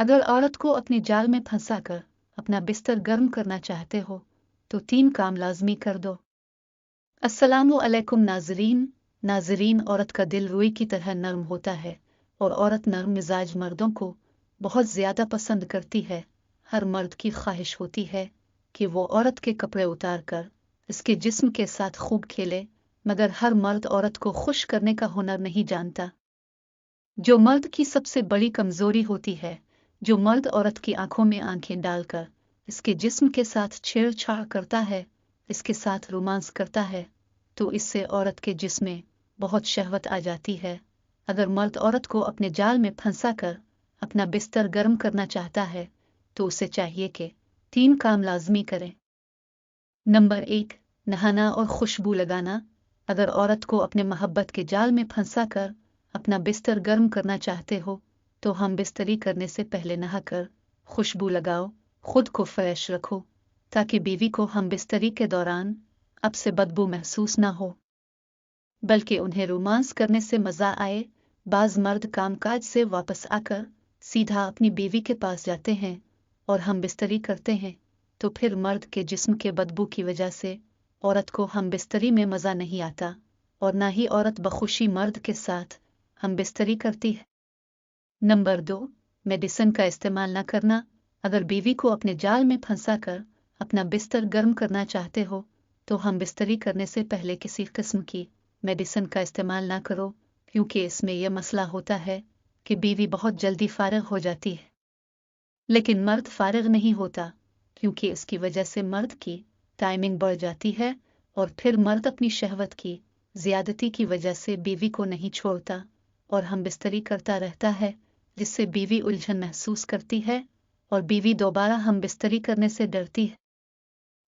अगर औरत को अपने जाल में फंसाकर अपना बिस्तर गर्म करना चाहते हो तो 3 काम लाजमी कर दो। अस्सलामु अलैकुम नाजरीन, औरत का दिल रुई की तरह नर्म होता है और औरत नर्म मिजाज मर्दों को बहुत ज्यादा पसंद करती है। हर मर्द की ख्वाहिश होती है कि वो औरत के कपड़े उतार कर इसके जिस्म के साथ खूब खेले, मगर हर मर्द औरत को खुश करने का हुनर नहीं जानता। जो मर्द की सबसे बड़ी कमजोरी होती है, जो मर्द औरत की आंखों में आंखें डालकर इसके जिस्म के साथ छेड़छाड़ करता है, इसके साथ रोमांस करता है, तो इससे औरत के जिस्म में बहुत शहवत आ जाती है। अगर मर्द औरत को अपने जाल में फंसा कर अपना बिस्तर गर्म करना चाहता है तो उसे चाहिए कि 3 काम लाजमी करे। नंबर 1, नहाना और खुशबू लगाना। अगर औरत को अपने मोहब्बत के जाल में फंसा कर अपना बिस्तर गर्म करना चाहते हो तो हम बिस्तरी करने से पहले नहाकर खुशबू लगाओ, खुद को फ्रेश रखो ताकि बीवी को हम बिस्तरी के दौरान अब से बदबू महसूस ना हो, बल्कि उन्हें रोमांस करने से मजा आए। बाज मर्द कामकाज से वापस आकर सीधा अपनी बीवी के पास जाते हैं और हम बिस्तरी करते हैं, तो फिर मर्द के जिस्म के बदबू की वजह से औरत को हम बिस्तरी में मजा नहीं आता और ना ही औरत बखुशी मर्द के साथ हम बिस्तरी करती है। नंबर 2, मेडिसिन का इस्तेमाल न करना। अगर बीवी को अपने जाल में फंसा कर अपना बिस्तर गर्म करना चाहते हो तो हम बिस्तरी करने से पहले किसी किस्म की मेडिसिन का इस्तेमाल ना करो, क्योंकि इसमें यह मसला होता है कि बीवी बहुत जल्दी फारिग हो जाती है, लेकिन मर्द फारिग नहीं होता, क्योंकि इसकी वजह से मर्द की टाइमिंग बढ़ जाती है और फिर मर्द अपनी शहवत की ज्यादती की वजह से बीवी को नहीं छोड़ता और हम बिस्तरी करता रहता है, जिससे बीवी उलझन महसूस करती है और बीवी दोबारा हम बिस्तरी करने से डरती है।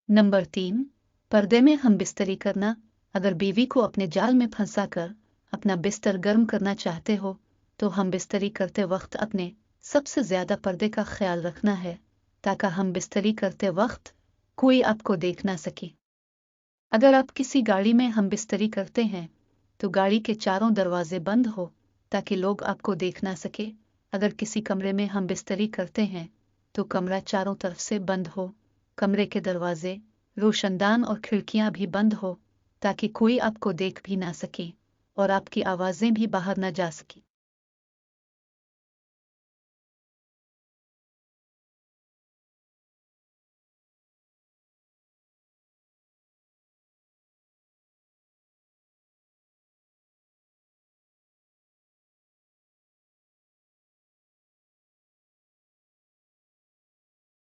नंबर 3, पर्दे में हम बिस्तरी करना। अगर बीवी को अपने जाल में फंसा कर अपना बिस्तर गर्म करना चाहते हो तो हम बिस्तरी करते वक्त अपने सबसे ज्यादा पर्दे का ख्याल रखना है, ताकि हम बिस्तरी करते वक्त कोई आपको देख ना सके। अगर आप किसी गाड़ी में हम बिस्तरी करते हैं तो गाड़ी के चारों दरवाजे बंद हो ताकि लोग आपको देख ना सके। अगर किसी कमरे में हम बिस्तरी करते हैं तो कमरा चारों तरफ से बंद हो, कमरे के दरवाजे, रोशनदान और खिड़कियां भी बंद हो ताकि कोई आपको देख भी ना सके और आपकी आवाजें भी बाहर ना जा सके।